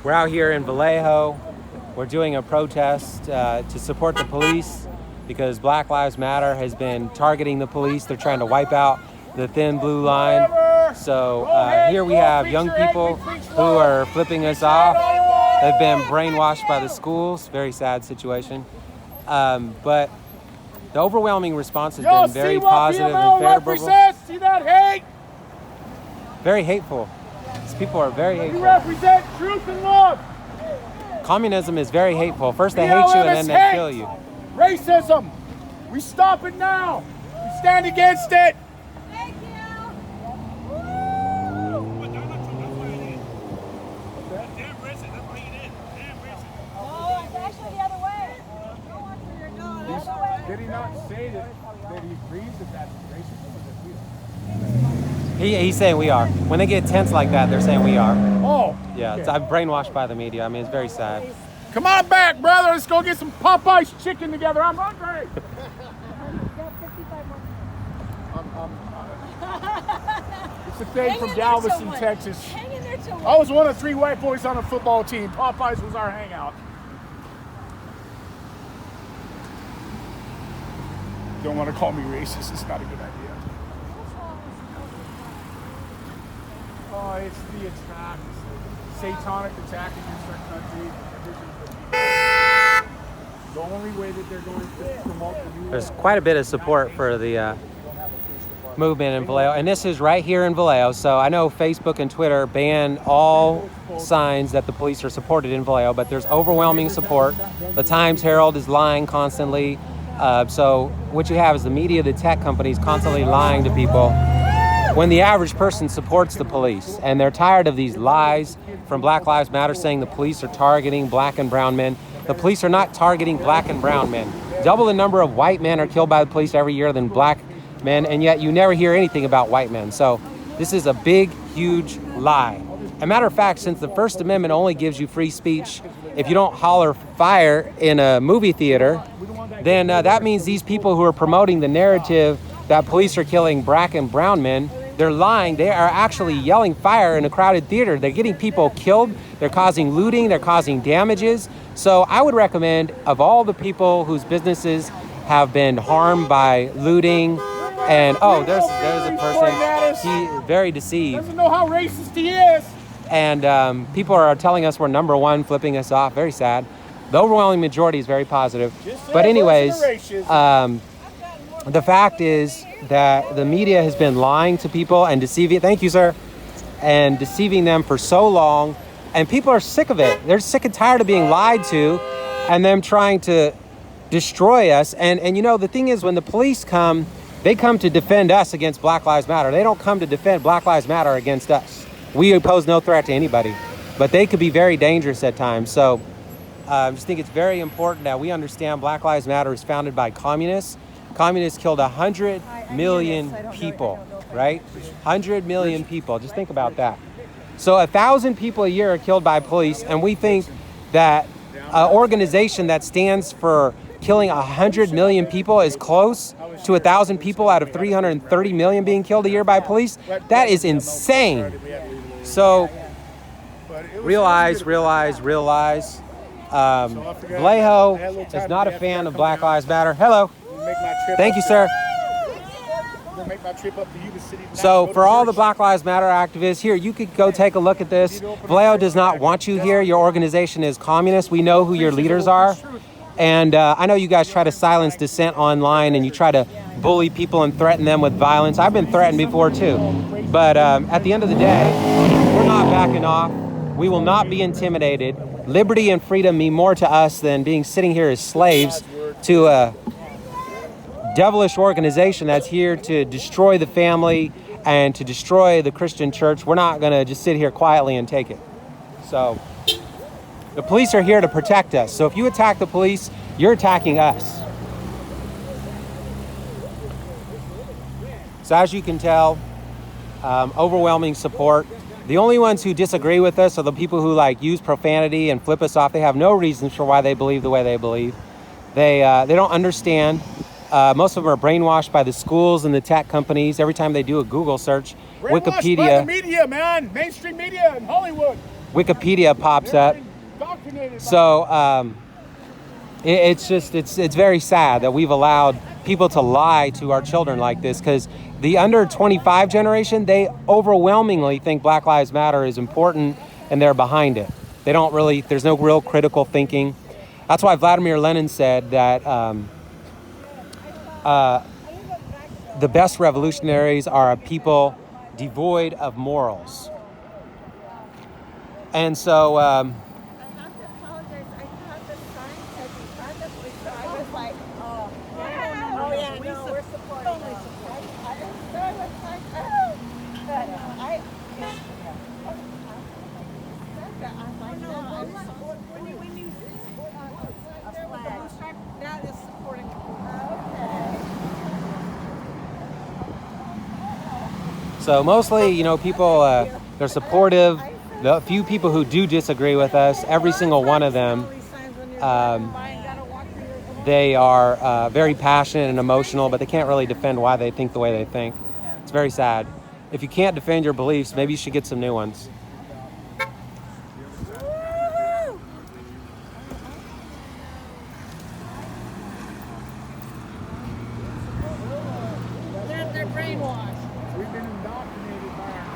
We're out here in Vallejo. We're doing a protest to support the police because Black Lives Matter has been targeting the police. They're trying to wipe out the thin blue line. So here we have young people who are flipping us off. They've been brainwashed by the schools. Very sad situation. But the overwhelming response has been very positive and favorable. See that hate? Very hateful. These people are very hateful. We represent truth and love. Communism is very hateful. First they hate you and then they kill you. Racism. We stop it now. We stand against it. Thank you. No, it's actually the other way. Did he not say that he agrees that that's racism or that we are? He's saying we are. When they get tense like that, they're saying we are. Oh. Yeah, Okay. I'm brainwashed by the media. I mean, it's very sad. Come on back, brother. Let's go get some Popeye's chicken together. I'm hungry. It's a thing from Galveston, Texas. Hang in there till I was one of 3 white boys on a football team. Popeye's was our hangout. Don't want to call me racist. It's not a good idea. Oh, it's the attack. It's the satanic attack against our country. The only way that they're going to promote the new... There's quite a bit of support for the movement in Vallejo. And this is right here in Vallejo. So I know Facebook and Twitter ban all signs that the police are supported in Vallejo, but there's overwhelming support. The Times-Herald is lying constantly. So what you have is the media, the tech companies constantly lying to people when the average person supports the police. And they're tired of these lies from Black Lives Matter saying the police are targeting black and brown men. The police are not targeting black and brown men. Double the number of white men are killed by the police every year than black men, and yet you never hear anything about white men. So this is a big, huge lie. As a matter of fact, since the First Amendment only gives you free speech if you don't holler fire in a movie theater, then that means these people who are promoting the narrative that police are killing black and brown men, they're lying. They are actually yelling fire in a crowded theater. They're getting people killed. They're causing looting. They're causing damages. So I would recommend, of all the people whose businesses have been harmed by looting, and oh, there's a person, he's very deceived. Doesn't know how racist he is. And people are telling us we're number one, flipping us off. Very sad. The overwhelming majority is very positive. But anyways, the fact is that the media has been lying to people and deceiving, thank you, sir, and deceiving them for so long. And people are sick of it. They're sick and tired of being lied to and them trying to destroy us. And you know, the thing is, when the police come, they come to defend us against Black Lives Matter. They don't come to defend Black Lives Matter against us. We pose no threat to anybody, but they could be very dangerous at times. So I just think it's very important that we understand Black Lives Matter is founded by communists. Communists killed 100 million people, right? 100 million people. Just think about that. So 1,000 people a year are killed by police, and we think that an organization that stands for killing 100 million people is close to 1,000 people out of 330 million being killed a year by police. That is insane. So realize. Vallejo is not a fan of Black Lives Matter. Hello. Thank you, sir. So for all the Black Lives Matter activists here, you could go take a look at this. Vallejo does not want you here. Your organization is communist. We know who your leaders are. And I know you guys try to silence dissent online and you try to bully people and threaten them with violence. I've been threatened before too. But at the end of the day, we're not backing off. We will not be intimidated. Liberty and freedom mean more to us than being sitting here as slaves to a devilish organization that's here to destroy the family and to destroy the Christian church. We're not going to just sit here quietly and take it. So the police are here to protect us. So if you attack the police, you're attacking us. So as you can tell, overwhelming support. The only ones who disagree with us are the people who use profanity and flip us off. They have no reasons for why they believe the way they believe. They don't understand. Most of them are brainwashed by the schools and the tech companies. Every time they do a Google search, Wikipedia. By the media, man. Mainstream media in Hollywood. Wikipedia pops up. So it's very sad that we've allowed people to lie to our children like this, because the under 25 generation, they overwhelmingly think Black Lives Matter is important and they're behind it. They don't really, there's no real critical thinking. That's why Vladimir Lenin said that the best revolutionaries are a people devoid of morals. And so I have to apologize. I thought the sign said we had the police, so I was like, oh yeah, no, we're supporting. Totally supporting. So I was like, oh, but I said that. I'm like, no, I'm not. When you there with the blue stripe, that is supporting. Okay. So mostly, people, they're supportive. The few people who do disagree with us, every single one of them, they are very passionate and emotional, but they can't really defend why they think the way they think. It's very sad. If you can't defend your beliefs, maybe you should get some new ones. They're brainwashed. We've been indoctrinated by our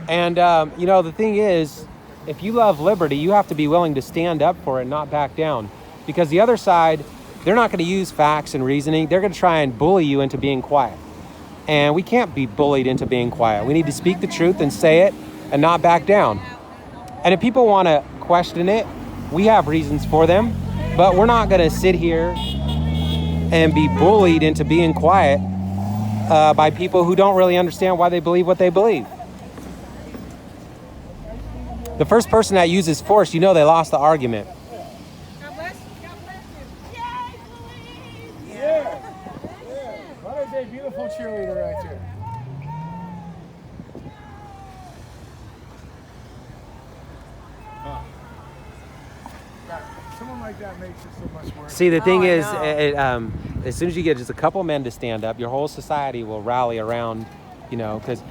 And, the thing is, if you love liberty, you have to be willing to stand up for it and not back down. Because the other side, they're not going to use facts and reasoning. They're going to try and bully you into being quiet. And we can't be bullied into being quiet. We need to speak the truth and say it and not back down. And if people want to question it, we have reasons for them. But we're not going to sit here and be bullied into being quiet by people who don't really understand why they believe what they believe. The first person that uses force, they lost the argument. God bless you. God bless you. Yay, police! Yeah. That is a beautiful cheerleader right there. Someone like that makes it so much worse. See, the thing is, as soon as you get just a couple men to stand up, your whole society will rally around, because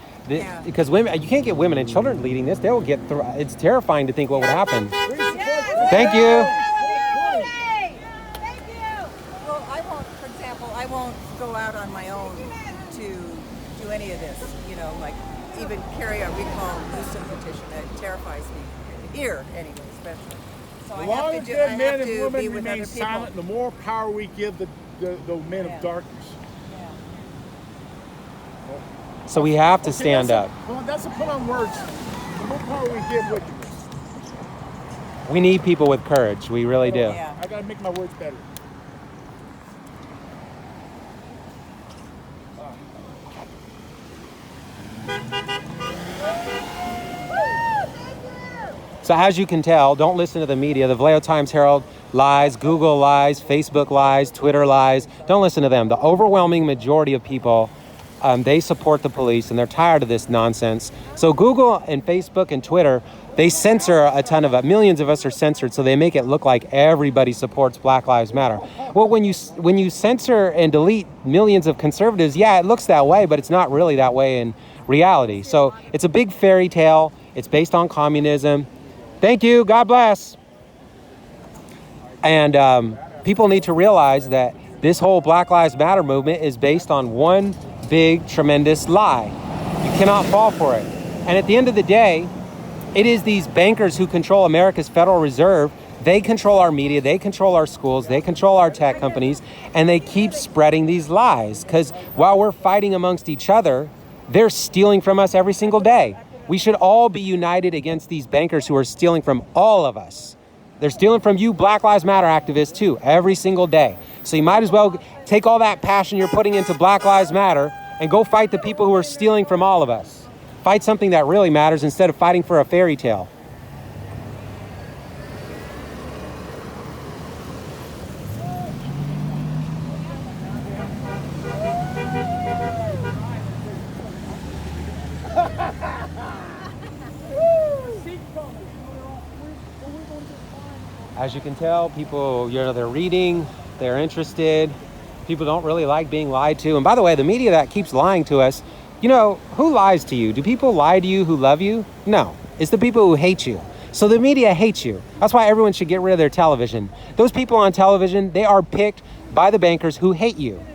women, you can't get women and children leading this. They will get through. It's terrifying to think what would happen. Thank you. Thank you. Well, for example, I won't go out on my own to do any of this, like even carry a recall Newsom petition. That terrifies me. Here, anyway, especially. So The I longer have to, dead I men have and to women be with remain other people. silent, the more power we give the men of darkness. So we have to stand up. That's a put on words. The more power we give wickedness. We need people with courage. We really do. Yeah. I gotta make my words better. So as you can tell, don't listen to the media. The Vallejo Times-Herald lies, Google lies, Facebook lies, Twitter lies. Don't listen to them. The overwhelming majority of people, they support the police and they're tired of this nonsense. So Google and Facebook and Twitter, they censor a ton of it. Millions of us are censored, so they make it look like everybody supports Black Lives Matter. Well, when you censor and delete millions of conservatives, yeah, it looks that way, but it's not really that way in reality. So it's a big fairy tale. It's based on communism. Thank you. God bless. And people need to realize that this whole Black Lives Matter movement is based on one big, tremendous lie. You cannot fall for it. And at the end of the day, it is these bankers who control America's Federal Reserve. They control our media. They control our schools. They control our tech companies. And they keep spreading these lies. Because while we're fighting amongst each other, they're stealing from us every single day. We should all be united against these bankers who are stealing from all of us. They're stealing from you Black Lives Matter activists too, every single day. So you might as well take all that passion you're putting into Black Lives Matter and go fight the people who are stealing from all of us. Fight something that really matters instead of fighting for a fairy tale. As you can tell, people, they're reading, they're interested. People don't really like being lied to. And by the way, the media that keeps lying to us, you know, who lies to you? Do people lie to you who love you? No, it's the people who hate you. So the media hates you. That's why everyone should get rid of their television. Those people on television, they are picked by the bankers who hate you.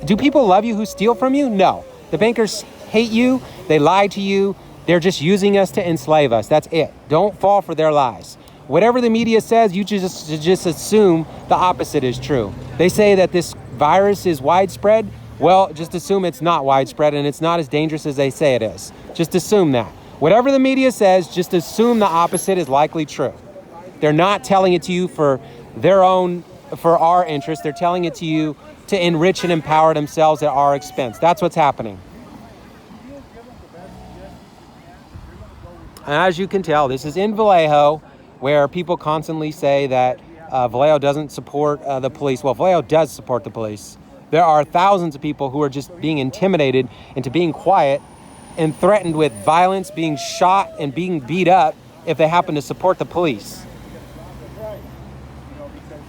Do people love you who steal from you? No. The bankers hate you. They lie to you. They're just using us to enslave us. That's it. Don't fall for their lies. Whatever the media says, you just assume the opposite is true. They say that this virus is widespread. Well, just assume it's not widespread and it's not as dangerous as they say it is. Just assume that. Whatever the media says, just assume the opposite is likely true. They're not telling it to you for our interest. They're telling it to you to enrich and empower themselves at our expense. That's what's happening. And as you can tell, this is in Vallejo, where people constantly say that Vallejo doesn't support the police. Well, Vallejo does support the police. There are thousands of people who are just being intimidated into being quiet and threatened with violence, being shot and being beat up if they happen to support the police.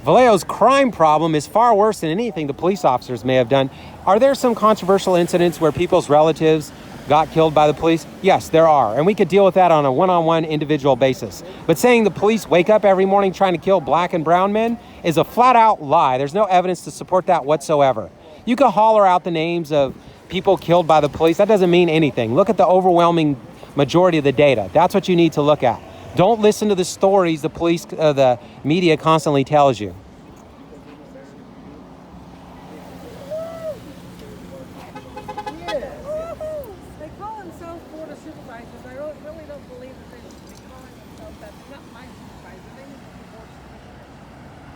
Vallejo's crime problem is far worse than anything the police officers may have done. Are there some controversial incidents where people's relatives got killed by the police? Yes, there are. And we could deal with that on a one-on-one individual basis. But saying the police wake up every morning trying to kill black and brown men is a flat-out lie. There's no evidence to support that whatsoever. You could holler out the names of people killed by the police. That doesn't mean anything. Look at the overwhelming majority of the data. That's what you need to look at. Don't listen to the stories the media constantly tells you. They call themselves board of supervisors. I really don't believe that they should be calling themselves that. They're not my supervisor. They need to be board supervisors.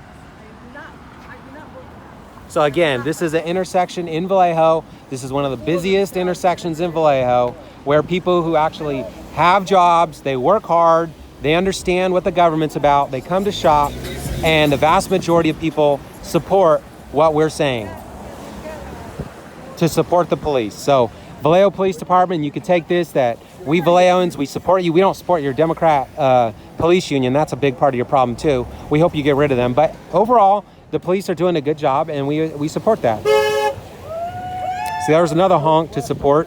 I do not vote for them. So again, this is an intersection in Vallejo. This is one of the busiest intersections in Vallejo, where people who actually have jobs, they work hard, they understand what the government's about, they come to shop, and the vast majority of people support what we're saying to support the police. So Vallejo Police Department, you can take this, that we Vallejoans, we support you. We don't support your Democrat police union. That's a big part of your problem too. We hope you get rid of them. But overall, the police are doing a good job, and we support that. See, there's another honk to support.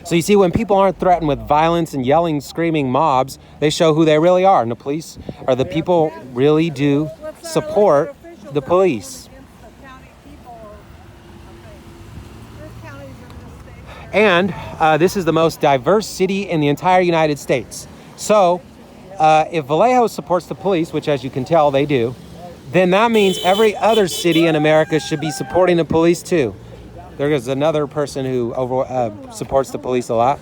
So you see, when people aren't threatened with violence and yelling, screaming mobs, they show who they really are. And the police, or the people, really do support the police. And this is the most diverse city in the entire United States. So if Vallejo supports the police, which as you can tell, they do, then that means every other city in America should be supporting the police too. There is another person who supports the police a lot.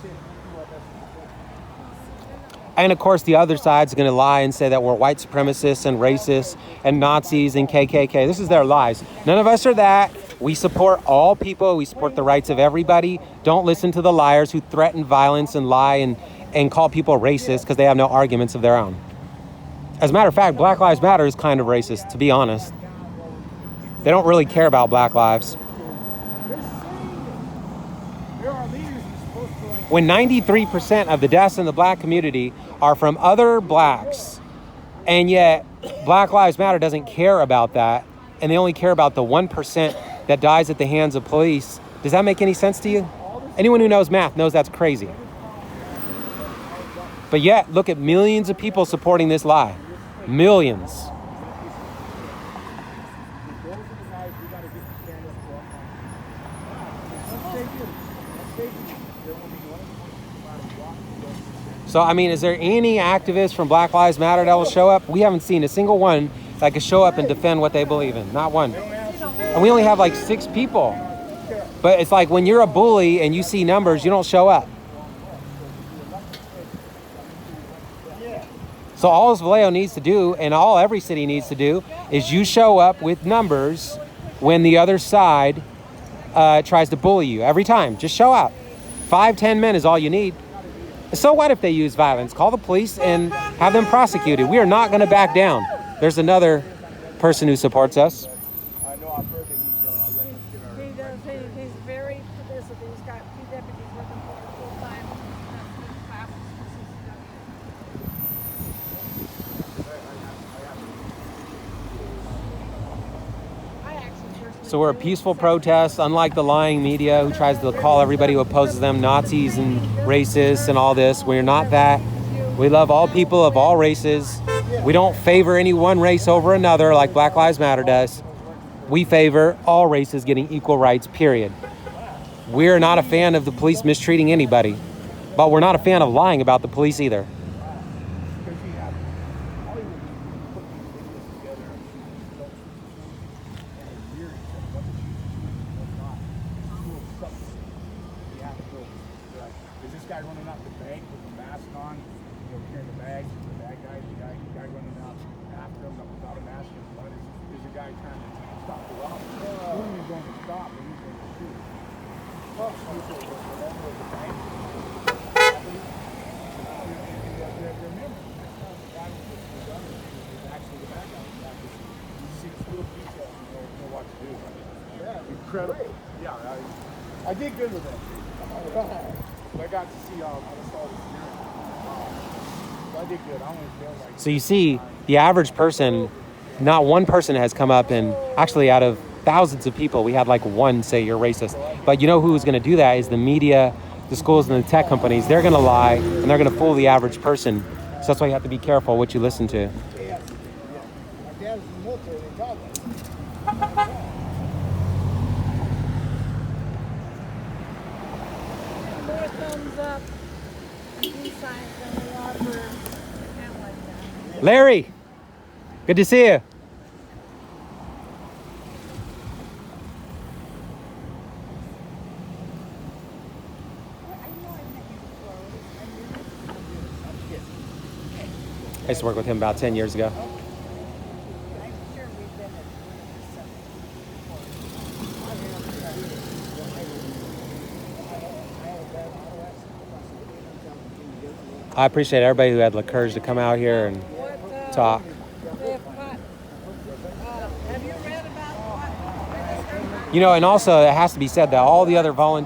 And of course, the other side's going to lie and say that we're white supremacists and racists and Nazis and KKK. This is their lies. None of us are that. We support all people. We support the rights of everybody. Don't listen to the liars who threaten violence and lie and call people racist because they have no arguments of their own. As a matter of fact, Black Lives Matter is kind of racist, to be honest. They don't really care about black lives. When 93% of the deaths in the black community are from other blacks, and yet Black Lives Matter doesn't care about that, and they only care about the 1% that dies at the hands of police, does that make any sense to you? Anyone who knows math knows that's crazy. But yet, look at millions of people supporting this lie. Millions. So, I mean, is there any activist from Black Lives Matter that will show up? We haven't seen a single one that could show up and defend what they believe in. Not one. And we only have like 6 people. But it's like when you're a bully and you see numbers, you don't show up. So all Vallejo needs to do, and all every city needs to do, is you show up with numbers when the other side tries to bully you. Every time. Just show up. 5-10 men is all you need. So what if they use violence? Call the police and have them prosecuted. We are not going to back down. There's another person who supports us. I know I've heard that he's He's very permissive. He's got 2 deputies working for him full time. I actually first So we're a peaceful protest, unlike the lying media who tries to call everybody who opposes them Nazis and racists and all this. We're not that. We love all people of all races. We don't favor any one race over another like Black Lives Matter does. We favor all races getting equal rights, period. We're not a fan of the police mistreating anybody, but we're not a fan of lying about the police either. Is this guy running out the bank with the mask on, carrying the bags, the bad guy, the guy running out after him without a mask in front? Is the guy trying to stop the robbery? Who are you going to stop and who's going to shoot? The bank. Remember, the guy with the gun is actually the bad guy. You see the little details and know what to do. Yeah, incredible. Yeah, I did good with that. I got to see all this hearing. I did good. I only feel like. So you see, the average person, not one person has come up, and actually out of thousands of people, we had like one say you're racist. But you know who's going to do that is the media, the schools, and the tech companies. They're going to lie, and they're going to fool the average person. So that's why you have to be careful what you listen to. My dad was in the military. They taught that. More thumbs up and peace signs than we are for account like that. Larry, good to see you. I used to work with him about 10 years ago. I'm sure we've been at I appreciate everybody who had the courage to come out here and talk. They have caught. Have you read about what? You know, and also it has to be said that all the other volunteers